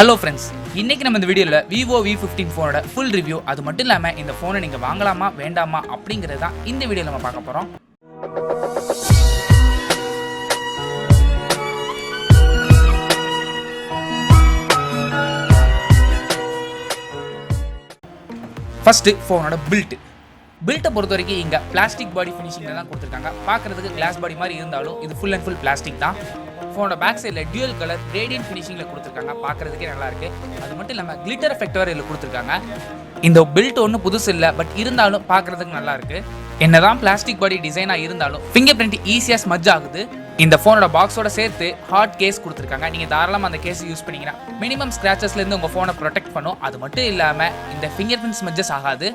Hello friends, இன்னைக்கு நம்ம இந்த வீடியோல Vivo V15 ஃபோனோட ஃபுல் ரிவ்யூ அது மட்டும் இல்லாம இந்த ஃபோனை நீங்க வாங்கலாமா வேண்டாமா அப்படிங்கறத தான் இந்த வீடியோல நம்ம பார்க்க போறோம். ஃபர்ஸ்ட் ஃபோனோட பில்ட்டை பொறுத்த வரைக்கும் இங்க பிளாஸ்டிக் பாடி ஃபினிஷிங்ல தான் கொடுத்திருக்காங்க. பார்க்கிறதுக்கு கிளாஸ் பாடி மாதிரி இருந்தாலும் இது ஃபுல் அண்ட் ஃபுல் பிளாஸ்டிக் தான். ஃபோனோட பேக் சைடில் டியூவல் கலர் ரேடியன்ட் ஃபினிஷிங்கில் கொடுத்துருக்காங்க. பார்க்குறதுக்கே நல்லா இருக்கு. அது மட்டும் இல்லாமல் கிளிட்டர் எஃபெக்ட் வேறு இதில் கொடுத்துருக்காங்க. இந்த பில்ட் ஒன்றும் புதுசு இல்லை, பட் இருந்தாலும் பார்க்குறதுக்கு நல்லா இருக்கு. என்னதான் பிளாஸ்டிக் பாடி டிசைனாக இருந்தாலும் ஃபிங்கர் பிரிண்ட் ஈஸியாக ஸ்மஜ் ஆகுது. இந்த ஃபோனோட பாக்ஸோட சேர்த்து ஹார்ட் கேஸ் கொடுத்துருக்காங்க. நீங்கள் தாராளமாக அந்த கேஸ் யூஸ் பண்ணிங்கன்னா மினிமம் ஸ்க்ராச்சஸ்லேருந்து உங்கள் ஃபோனை ப்ரொடெக்ட் பண்ணும். அது மட்டும் இல்லாமல் இந்த ஃபிங்கர் பிரிண்ட் ஸ்மஜஸ் ஆகாது.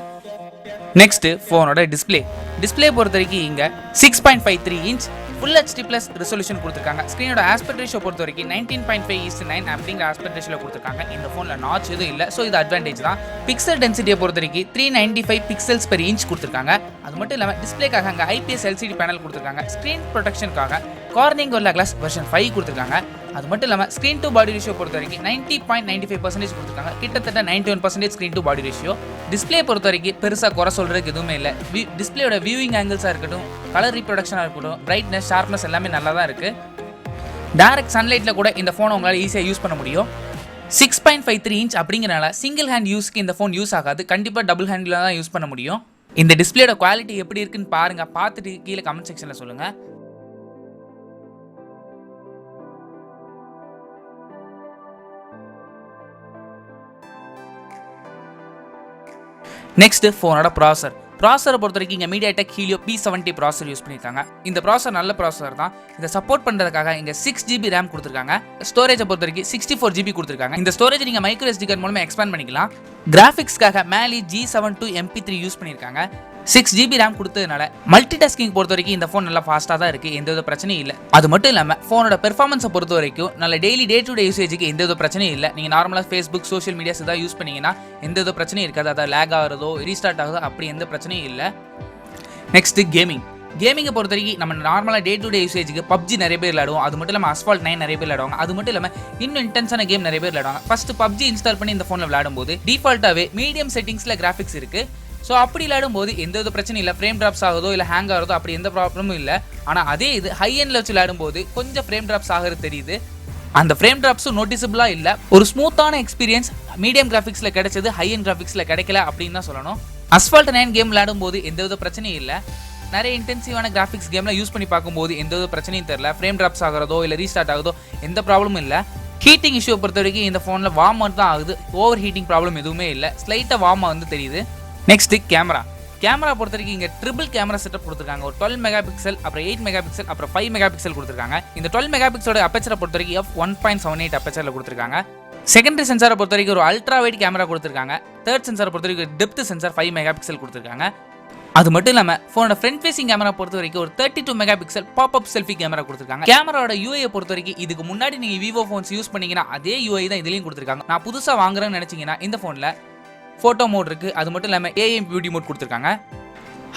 நெக்ஸ்ட் ஃபோனோட டிஸ்பிளே பொறுத்த வரைக்கும் இங்கே 6.53 inch full HD plus resolution கொடுத்துருக்காங்க. ஸ்க்ரீனோட ஆஸ்பெக்ட் ரேஷியோ பொறுத்த வரைக்கும் 19.5:9 அப்படிங்கிற ஆஸ்பெக்ட் ரேஷியோவில் கொடுத்துருக்காங்க. இந்த ஃபோனில் நாட்ச் எதுவும் இல்லை, ஸோ இது அட்வான்டேஜ் தான். பிக்சல் டென்சிட்டியை பொறுத்த வரைக்கும் 395 பிக்சல்ஸ் பெர் இன்ச் கொடுத்துருக்காங்க. அது மட்டும் இல்லாமல் டிஸ்பிளேக்காக அங்கே IPS LCD பேனல் கொடுத்துருக்காங்க. ஸ்க்ரீன் ப்ரொடெக்ஷனுக்காக கார்னிங் கோரில்லா கிளாஸ் வெர்ஷன் 5 கொடுத்துருக்காங்க. அது மட்டும் இல்லாமல் ஸ்க்ரீன் டு பாடி ரேஷியோ பொறுத்த வரைக்கும் 90.95% கொடுத்துருக்காங்க. கிட்டத்தட்ட 91% screen to body ratio. Display பொறுத்த வரைக்கும் பெருசாக குறை சொல்கிறதுக்கு எதுவுமே இல்லை. டிஸ்பிளேயோட வியூவிங் ஆங்கிள்ஸாக இருக்கட்டும், கலர் ரீப்ரொடக்ஷனாக இருக்கட்டும், பிரைட்னஸ், ஷார்ப்னஸ் எல்லாமே நல்லா தான் இருக்குது. டைரக்ட் சன்லைட்டில் கூட இந்த ஃபோனை உங்களால் ஈஸியாக யூஸ் பண்ண முடியும். 6.53 இன்ச் அப்படிங்கிறனால சிங்கிள் ஹேண்ட் யூஸ்க்கு இந்த ஃபோன் யூஸ் ஆகாது. கண்டிப்பாக டபுள் ஹேண்டில் தான் யூஸ் பண்ண முடியும். இந்த டிஸ்பிளேயோட குவாலிட்டி எப்படி இருக்குன்னு பாருங்கள். பார்த்துட்டு கீழே கமெண்ட் செக்ஷனில் சொல்லுங்கள். நெக்ஸ்ட் ஃபோனோட ப்ராசரை பொறுத்த வரைக்கும் இங்கே MediaTek Helio P70 ப்ராசர் யூஸ் பண்ணியிருக்காங்க. இந்த ப்ராசர் நல்ல ப்ராசர் தான். இதை சப்போர்ட் பண்ணுறதுக்காக இங்கே 6GB ரேம் கொடுத்துருக்காங்க. ஸ்டோரேஜை பொறுத்த வரைக்கும் 64GB கொடுத்துருக்காங்க. இந்த ஸ்டோரேஜ் நீங்கள் மைக்ரோ SD கார்டு மூலமாக எக்ஸ்பேண்ட் பண்ணிக்கலாம். கிராஃபிக்ஸ்க்காக மேலி G72 MP3 யூஸ் பண்ணியிருக்காங்க. 6GB ரேம் கொடுத்ததுனால மல்டி டாஸ்கிங் பொறுத்த வரைக்கும் இந்த ஃபோன் நல்லா ஃபாஸ்ட்டாக தான் இருக்குது. எந்த வித பிரச்சனையும் இல்லை. அது மட்டும் இல்லாமல் ஃபோனோட பெர்ஃபார்மன்ஸை பொறுத்த வரைக்கும் நல்ல டெய்லி டே டு டே யூசேஜுக்கு எந்த வித பிரச்சனையும் இல்லை. நீங்கள் நார்மலாக ஃபேஸ்புக், சோஷியல் மீடியாஸ் எதாவது யூஸ் பண்ணிங்கன்னா எந்த வித பிரச்சனையும் இருக்காது. அதாவது லேக் ஆகிறதோ ரீஸ்டார்ட் ஆகுதோ அப்படி எந்த பிரச்சனையும் இல்லை. நெக்ஸ்ட் கேமிங்கை பொறுத்த வரைக்கும் நம்ம நார்மலாக டே டு டே யூசேஜுக்கு PUBG நிறைய பேர் விளையாடுவோம். அது மட்டும் இல்லாமல் Asphalt 9 நிறைய பேர் விளையாடுவாங்க. அது மட்டும் இல்லாமல் இன்னும் இன்டென்ஸான கேம் நிறைய பேர் விளையாடுவாங்க. ஃபர்ஸ்ட் PUBG இன்ஸ்டால் பண்ணி இந்த ஃபோனில் விளையாடும்போது டிஃபால்ட்டாகவே மீடியம் செட்டிங்ஸில் கிராஃபிக்ஸ் இருக்குது. ஸோ அப்படி விளையாடும்போது எந்த வித பிரச்சனையும் இல்லை. ஃப்ரேம் ட்ராப்ஸ் ஆகுதோ இல்லை ஹேங் ஆகிறதோ அப்படி எந்த ப்ராப்ளமும் இல்லை. ஆனால் அதே இது ஹை எண்டில் வச்சு விளையாடும்போது கொஞ்சம் ஃப்ரேம் ட்ராப்ஸ் ஆகிறது தெரியுது. அந்த ஃப்ரேம் ட்ராப்ஸும் நோட்டிசபிளாக இல்லை. ஒரு ஸ்மூத்தான எக்ஸ்பீரியன்ஸ் மீடியம் கிராஃபிக்ஸில் கிடைச்சது, ஹை எண்ட் கிராஃபிக்ஸில் கிடைக்கல அப்படின்னு தான் சொல்லணும். Asphalt 9 கேம் விளையாடும்போது எந்த வித பிரச்சனையும் இல்லை. நிறைய இன்டென்சிவான கிராஃபிக்ஸ் கேமில் யூஸ் பண்ணி பார்க்கும்போது எந்த வித பிரச்சனையும் தெரியல. ஃப்ரேம் ட்ராப்ஸ் ஆகிறதோ இல்லை ரீஸ்டார்ட் ஆகுதோ எந்த ப்ராப்ளமும் இல்லை. ஹீட்டிங் இஷ்யூ பொறுத்த வரைக்கும் இந்த ஃபோனில் வார்ம் தான் ஆகுது. ஓவர் ஹீட்டிங் ப்ராப்ளம் எதுவுமே இல்லை. ஸ்லைட்டாக வார்மாக வந்து தெரியுது. நெக்ஸ்ட் கேமரா பொறுத்த வரைக்கும் இங்கே ட்ரிபிள் கேமரா செட்டப் கொடுத்துருக்காங்க. ஒரு 12 மெகாபிக்சல், அப்புறம் 8 மெகாபிக்சல், அப்புறம் 5 மெகாபிக்சல் கொடுத்துருக்காங்க. இந்த 12 மெகாபிக்சலோட அப்பேச்சரை பொறுத்த வரைக்கும் f1.78 அப்பேச்சரில் கொடுத்துருக்காங்க. செகண்டரி சென்சாரை பொறுத்த வரைக்கும் ஒரு அல்ட்ரா வைட் கேமரா கொடுத்துருக்காங்க. தேர்ட் சென்சாரை பொறுத்த வரைக்கும் டெப்த் சென்சார் 5 மெகாபிக்சல் கொடுத்துருக்காங்க. அது மட்டும் இல்லாமல் ஃபோனோட ஃப்ரண்ட் ஃபேசிங் கேமரா பொறுத்த வரைக்கும் ஒரு 32 மெகாபிக்சல் பாப்அப் செல்ஃபி கேமரா கொடுத்துருக்காங்க. கேமராவோட UI பொறுத்த வரைக்கும் இதுக்கு முன்னாடி நீங்கள் Vivo ஃபோன்ஸ் யூஸ் பண்ணீங்கன்னா அதே UI தான் இதுலேயும் கொடுத்துருக்காங்க. நான் புதுசாக வாங்குறேன்னு நினச்சிங்கன்னா இந்த ஃபோனில் ஃபோட்டோ மோட் இருக்குது. அது மட்டும் இல்லாமல் AI பியூட்டி மோட் கொடுத்துருக்காங்க.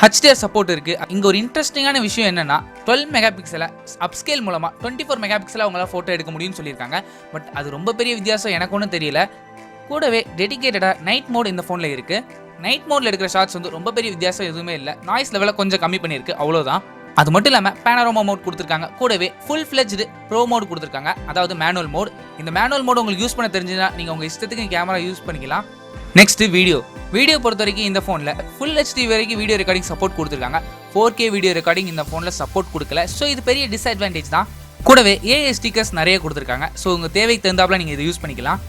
HDR சப்போர்ட் இருக்குது. இங்கே ஒரு இன்ட்ரெஸ்டிங்கான விஷயம் என்னென்னா 12 மெகாபிக்சலை அப்ஸ்கேல் மூலமாக 24 மெகாபிக்சலாக அவங்களால ஃபோட்டோ எடுக்க முடியும்னு சொல்லியிருக்காங்க. பட் அது ரொம்ப பெரிய வித்தியாசம் எனக்கு ஒன்றும் தெரியல. கூடவே டெடிகேட்டடாக நைட் மோட் இந்த ஃபோனில் இருக்குது. நைட் மோடில் எடுக்கிற ஷாட்ஸ் வந்து ரொம்ப பெரிய வித்தியாசம் எதுவுமே இல்லை. நாய்ஸ் லெவலை கொஞ்சம் கம்மி பண்ணியிருக்கு, அவ்வளோதான். அது மட்டும் இல்லாமல் பேனரோமா மோட் கொடுத்துருக்காங்க. கூடவே ஃபுல் ஃப்ளெஜ்டு ப்ரோ மோட் கொடுத்துருக்காங்க, அதாவது மேனுவல் மோட். இந்த மேனுவல் மோட் உங்களுக்கு யூஸ் பண்ண தெரிஞ்சுன்னா நீங்கள் உங்கள் இஷ்டத்துக்கு கேமரா யூஸ் பண்ணிக்கலாம். நெக்ஸ்ட் வீடியோ பொறுத்த வரைக்கும் இந்த ஃபோனில் ஃபுல் HD வரைக்கும் வீடியோ ரெக்கார்டிங் சப்போர்ட் கொடுத்துருக்காங்க. 4K வீடியோ ரெக்கார்டிங் இந்த ஃபோனில் சப்போர்ட் கொடுக்கல. ஸோ இது பெரிய டிஸ்அட்வான்டேஜ் தான். கூடவே AI ஸ்டிக்கர்ஸ் நிறைய கொடுத்துருக்காங்க. ஸோ உங்கள் தேவைக்கு தகுந்தாப்புல நீங்கள் இதை யூஸ் பண்ணிக்கலாம்.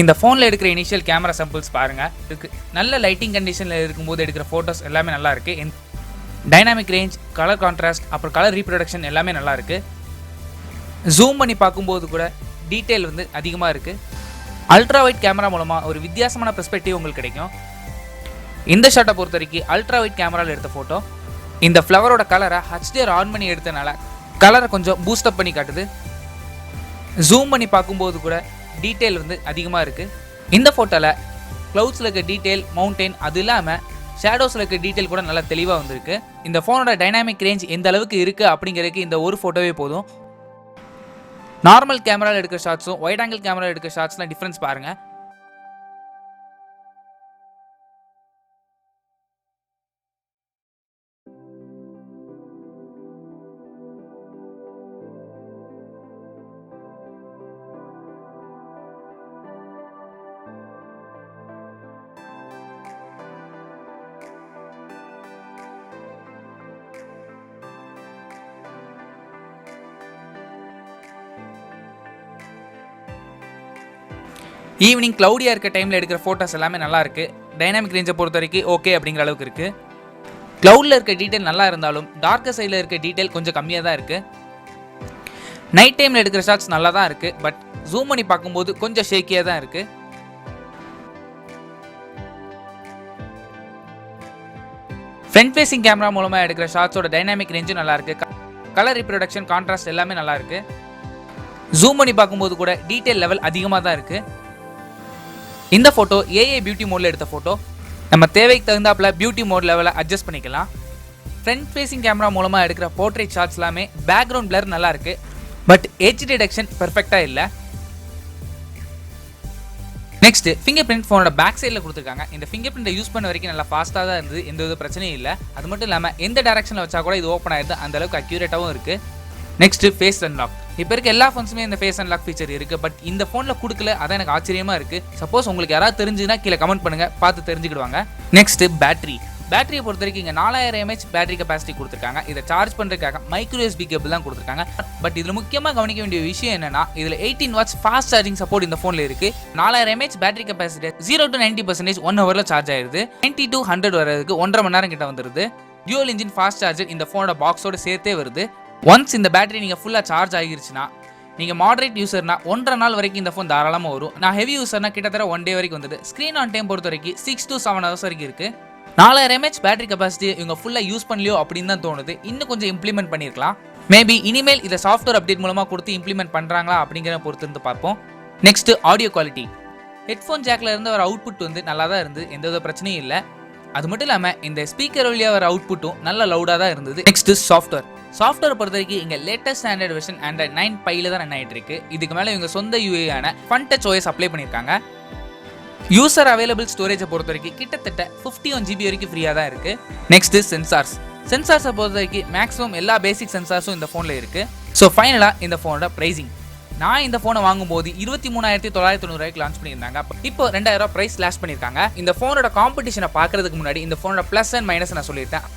இந்த ஃபோனில் எடுக்கிற இனிஷியல் கேமரா சாம்பிள்ஸ் பாருங்கள். நல்ல லைட்டிங் கண்டிஷனில் இருக்கும்போது எடுக்கிற ஃபோட்டோஸ் எல்லாமே நல்லா இருக்குது. டைனாமிக் ரேஞ்ச், கலர் கான்ட்ராஸ்ட், அப்புறம் கலர் ரீப்ரொடக்ஷன் எல்லாமே நல்லா இருக்குது. ஜூம் பண்ணி பார்க்கும்போது கூட டீட்டெயில் வந்து அதிகமாக இருக்குது. அல்ட்ரா வைட் கேமரா மூலமாக ஒரு வித்தியாசமான பெர்ஸ்பெக்டிவ் உங்களுக்கு கிடைக்கும். இந்த ஷாட்டை பொறுத்த வரைக்கும் அல்ட்ரா வைட் கேமராவில் எடுத்த ஃபோட்டோ. இந்த ஃப்ளவரோட கலரை HDR ஆன் பண்ணி எடுத்தனால கலரை கொஞ்சம் பூஸ்டப் பண்ணி காட்டுது. ஜூம் பண்ணி பார்க்கும்போது கூட டீட்டெயில் வந்து அதிகமாக இருக்குது. இந்த ஃபோட்டோவில் க்ளவுட்ஸில் இருக்க டீட்டெயில், மவுண்டெயின், அது இல்லாமல் ஷேடோஸில் இருக்க டீட்டெயில் கூட நல்லா தெளிவாக வந்திருக்கு. இந்த ஃபோனோட டைனாமிக் ரேஞ்ச் எந்த அளவுக்கு இருக்குது அப்படிங்கிறதுக்கு இந்த ஒரு ஃபோட்டோவே போதும். நார்மல் கேமராவில் எடுக்கிற ஷாட்ஸும் வைட் ஆங்கிள் கேமராவில் எடுக்கிற ஷாட்ஸ்லாம் டிஃப்ரென்ஸ் பாருங்கள். ஈவினிங் க்ளவுடியாக இருக்க டைமில் எடுக்கிற ஃபோட்டோஸ் எல்லாமே நல்லா இருக்குது. டைனாமிக் ரேஞ்சை பொறுத்த வரைக்கும் ஓகே அப்படிங்கிற அளவுக்கு இருக்குது. க்ளவுடில் இருக்க டீட்டெயில் நல்லா இருந்தாலும் டார்க்கர் சைடில் இருக்க டீட்டெயில் கொஞ்சம் கம்மியாக தான் இருக்குது. நைட் டைமில் எடுக்கிற ஷாட்ஸ் நல்லா தான் இருக்குது. பட் ஜூம் பண்ணி பார்க்கும்போது கொஞ்சம் ஷேக்கியாக தான் இருக்குது. ஃப்ரண்ட் ஃபேசிங் கேமரா மூலமாக எடுக்கிற ஷாட்ஸோட டைனாமிக் ரேஞ்சும் நல்லா இருக்குது. கலர் ரீப்ரொடக்ஷன், கான்ட்ராஸ்ட் எல்லாமே நல்லா இருக்குது. ஜூம் பண்ணி பார்க்கும்போது கூட டீட்டெயில் லெவல் அதிகமாக தான் இருக்குது. இந்த ஃபோட்டோ ஏஐ பியூட்டி மோடில் எடுத்த ஃபோட்டோ. நம்ம தேவைக்கு தகுந்தாப்புல பியூட்டி மோட் லெவலை அட்ஜஸ்ட் பண்ணிக்கலாம். ஃப்ரண்ட் ஃபேசிங் கேமரா மூலமாக எடுக்கிற போர்ட்ரேட் ஷாட்ஸ் எல்லாமே பேக்ரவுண்ட் பிளர் நல்லா இருக்குது. பட் எட்ஜ் டிடெக்ஷன் பெர்ஃபெக்டாக இல்லை. நெக்ஸ்ட் ஃபிங்கர் பிரிண்ட் ஃபோனோட பேக் சைடில் கொடுத்துருக்காங்க. இந்த ஃபிங்கர் பிரிண்ட்டை யூஸ் பண்ண வரைக்கும் நல்லா ஃபாஸ்ட்டாக தான் இருந்தது, எந்த வித பிரச்சனையும் இல்லை. அது மட்டும் இல்லாமல் எந்த டேரக்ஷனில் வச்சா கூட இது ஓப்பன் ஆகிடுது, அந்த அளவுக்கு அக்யூரேட்டாகவும் இருக்குது. Next phase unlock. இப்போ இருக்க எல்லா ஃபோன்ஸுமே இந்த ஃபேஸ் அன்லாக் ஃபீச்சர் இருக்குது. பட் இந்த ஃபோனில் கொடுக்கல, அதான் எனக்கு ஆச்சரியமாக இருக்குது. சப்போஸ் உங்களுக்கு யாராவது தெரிஞ்சுன்னா கீழே கமெண்ட் பண்ணுங்கள், பார்த்து தெரிஞ்சுக்கிடுவாங்க. நெக்ஸ்ட் பேட்டரியை பொறுத்த வரைக்கும் இங்கே 4000 mAh பேட்டரி கெப்பாசிட்டி கொடுத்துருக்காங்க. இதை சார்ஜ் பண்ணுறதுக்காக மைக்ரோ USB கேபிள் தான் கொடுத்துருக்காங்க. பட் இதில் முக்கியமாக கவனிக்க வேண்டிய விஷயம் என்னன்னா, இதில் 18 watts ஃபாஸ்ட் சார்ஜிங் சப்போர்ட் இந்த ஃபோனில் இருக்குது. 4000 mAh பேட்டரி கெப்பாசிட்டி 0 to 90% 1 hourல சார்ஜ் ஆயிடுது. 90 to 100 வரதுக்கு 1.5 மணி நேரம் கிட்ட வந்துடுது. டியூவல் இன்ஜின் ஃபாஸ்ட் சார்ஜர் இந்த ஃபோனோட பாக்ஸோட சேர்த்தே வருது. ஒன்ஸ் இந்த பேட்டரி நீங்கள் ஃபுல்லாக சார்ஜ் ஆகிருச்சுன்னா, நீங்கள் மாடரேட் யூசர்னா 1.5 நாள் வரைக்கும் இந்த ஃபோன் தாராளமாக வரும். நான் ஹெவி யூசர்னா கிட்டத்தட்ட 1 day வரைக்கும் வந்துட்டு. ஸ்க்ரீன் ஆன் டைம் பொறுத்த வரைக்கும் 6 to 7 hours வரைக்கும் இருக்குது. 4000 mAh பேட்டரி கெப்பாசிட்டி இவங்க ஃபுல்லாக யூஸ் பண்ணலையோ அப்படின்னு தான் தோணுது. இன்னும் கொஞ்சம் இம்ப்ளிமெண்ட் பண்ணியிருக்கலாம். மேபி இனிமேல் இதை சாஃப்ட்வேர் அப்டேட் மூலமாக கொடுத்து இம்ப்ளிமெண்ட் பண்ணுறாங்களா அப்படிங்கிற பொறுத்து இருந்து பார்ப்போம். Next audio quality. ஹெட்ஃபோன் ஜாக்கில் இருந்து வர அவுட்புட் வந்து நல்லா தான் இருந்து, எந்த வித பிரச்சனையும் இல்லை. அது மட்டும் இல்லாமல் இந்த ஸ்பீக்கர் வழியாக வர அவுட்புட்டும் நல்ல லவுடாக தான் இருந்தது. நெக்ஸ்ட் சாஃப்ட்வேர் பொறுத்த வரைக்கும் இங்கே லேட்டஸ்ட் ஸ்டாண்டர்ட் வெர்ஷன் Android 9 Pieல தான் ரன் ஆகிட்டு இருக்கு. இதுக்கு மேலே இவங்க சொந்த UAI-ஆன FunTouch OS அப்ளை பண்ணியிருக்காங்க. யூசர் அவைலபிள் ஸ்டோரேஜை பொறுத்த வரைக்கும் கிட்டத்தட்ட 51 GB வரைக்கும் ஃப்ரீயாக தான் இருக்குது. நெக்ஸ்ட் சென்சார்ஸை பொறுத்த வரைக்கும் மேக்ஸிமம் எல்லா பேசிக் சென்சார்ஸும் இந்த ஃபோனில் இருக்குது. ஸோ ஃபைனலாக இந்த ஃபோனோட ப்ரைஸிங். நான் இந்த ஃபோனை வாங்கும்போது 23,990 லான்ச் பண்ணியிருந்தாங்க. இப்போ 2000 ப்ரைஸ் ஸ்லாஷ் பண்ணியிருக்காங்க. இந்த ஃபோனோட காம்படிஷனை பார்க்கறதுக்கு முன்னாடி இந்த ஃபோனோட ப்ளஸ் அண்ட் மைனஸ் நான் சொல்லியிருக்கேன்.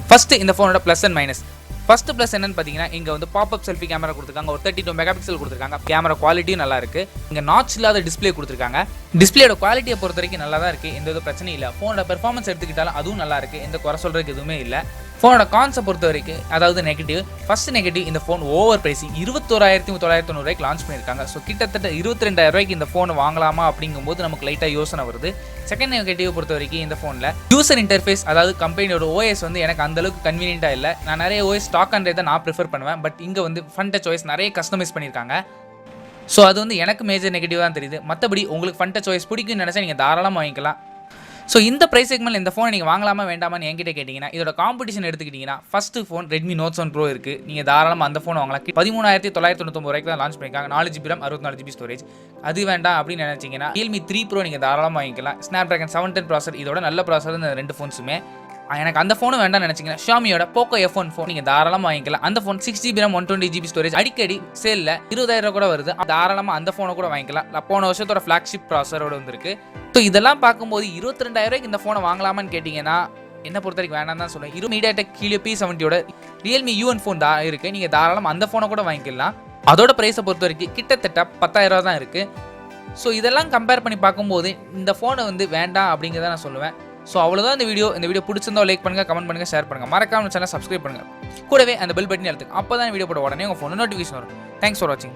ஃபர்ஸ்ட் இந்த ஃபோனோட plus and minus. First plus என்னன்னு பார்த்தீங்கன்னா, இங்கே வந்து பாப்அப் செல்ஃபி கேமரா கொடுத்துருக்காங்க. ஒரு 32 MP கொடுத்துருக்காங்க. கேமரா குவாலிட்டியும் நல்லா இருக்கு. இங்கே நாட்ச் இல்லாத டிஸ்பிளே கொடுத்துருக்காங்க. டிஸ்பிளேயோட குவாலிட்டியை பொறுத்த வரைக்கும் நல்லா தான் இருக்குது, எந்த ஒரு பிரச்சனையும் இல்லை. ஃபோனோட பெர்ஃபார்மன்ஸ் எடுத்துக்கிட்டாலும் அதுவும் நல்லா இருக்குது, எந்த குறை சொல்கிறதுக்கு எதுவுமே இல்லை. ஃபோனோட கான்ஸை பொறுத்த வரைக்கும், அதாவது நெகட்டிவ், ஃபர்ஸ்ட் நெகட்டிவ், இந்த ஃபோன் ஓவர் பிரைசிங். 21,990 லான்ச் பண்ணியிருக்காங்க. ஸோ கிட்டத்தட்ட 22,000 இந்த ஃபோனை வாங்கலாமா அப்படிங்கும்போது நமக்கு லைட்டாக யோசனை வருது. செகண்ட் நெகட்டிவ் பொறுத்த வரைக்கும் இந்த ஃபோனில் யூசர் இன்டர்ஃபேஸ், அதாவது கம்பெனியோட OS வந்து எனக்கு அந்தளவுக்கு கன்வீனியன்ட்டாக இல்லை. நான் நிறைய OS ஸ்டாக் அண்ட்ரேட் தான் நான் ப்ரிஃபர் பண்ணுவேன். பட் இங்கே வந்து FunTouch OS நிறைய கஸ்டமைஸ் பண்ணியிருக்காங்க. ஸோ அது வந்து எனக்கு மேஜர் நெகட்டிவ் தான் தெரியுது. மற்றபடி உங்களுக்கு FunTouch OS பிடிக்கும்னு நினச்சா நீங்கள் தாராளமாக வாங்கிக்கலாம். ஸோ இந்த ப்ரைஸ் செக்மெண்ட் இந்த ஃபோனை நீங்கள் வாங்கலாமா வேண்டாமான்னு என்கிட்ட கேட்டிங்கன்னா, இதோட காம்படிஷன் எடுத்துக்கிட்டிங்கன்னா first phone Redmi Note 7 Pro இருக்குது. நீங்கள் தாராளமாக அந்த ஃபோனை வாங்கலாம். 13,999 தான் லான்ச் பண்ணியிருக்காங்க. 4 GB RAM 64 GB ஸ்டோரேஜ். அது வேண்டாம் அப்படின்னு நினச்சிங்கன்னா Realme 3 Pro நீங்கள் தாராளமாக வாங்கிக்கலாம். Snapdragon 710 ப்ராசர், இதோட நல்ல ப்ராசர் இந்த ரெண்டு ஃபோன்ஸுமே. எனக்கு அந்த ஃபோனும் வேண்டாம்னு நினச்சிங்கன்னா Xiaomiயோட Poco F1 ஃபோன் நீங்கள் தாராளமாக வாங்கிக்கலாம். அந்த phone 6 GB RAM 120 GB storage அடிக்கடி சேலில் 20,000 கூட வருது. தாராளமாக அந்த ஃபோனை கூட வாங்கிக்கலாம். போன வருஷத்தோட ஃப்ளாக்ஷிப் ப்ராசரோட வந்துருக்கு. ஸோ இதெல்லாம் பார்க்கும்போது 22,000 இந்த ஃபோனை வாங்கலாமான்னு கேட்டிங்கன்னா, என்ன பொறுத்த வரைக்கும் வேணாம் தான் சொல்லுவேன். MediaTek Helio P70யோட Realme U1 phone தான் இருக்குது. நீங்கள் தாராளமாக அந்த ஃபோனை கூட வாங்கிக்கலாம். அதோட ப்ரைஸை பொறுத்த வரைக்கும் கிட்டத்தட்ட 10,000 தான் இருக்குது. ஸோ இதெல்லாம் கம்பேர் பண்ணி பார்க்கும்போது இந்த ஃபோனை வந்து வேண்டாம் அப்படிங்கிறத நான் சொல்லுவேன். ஸோ அவ்வளோதான் இந்த வீடியோ பிடிச்சிருந்தா லைக் பண்ணுங்கள், கமெண்ட் பண்ணுங்கள், ஷேர் பண்ணுங்கள். மறக்காம சேனல் சப்ஸ்கிரைப் பண்ணுங்கள். கூடவே அந்த பெல் பட்டன் அழுத்துங்க. அப்போ தான் வீடியோ போட உடனே உங்கள் ஃபோன் நோட்டிஃபிகேஷன் வரும். தேங்க்ஸ் ஃபார் வாட்சிங்.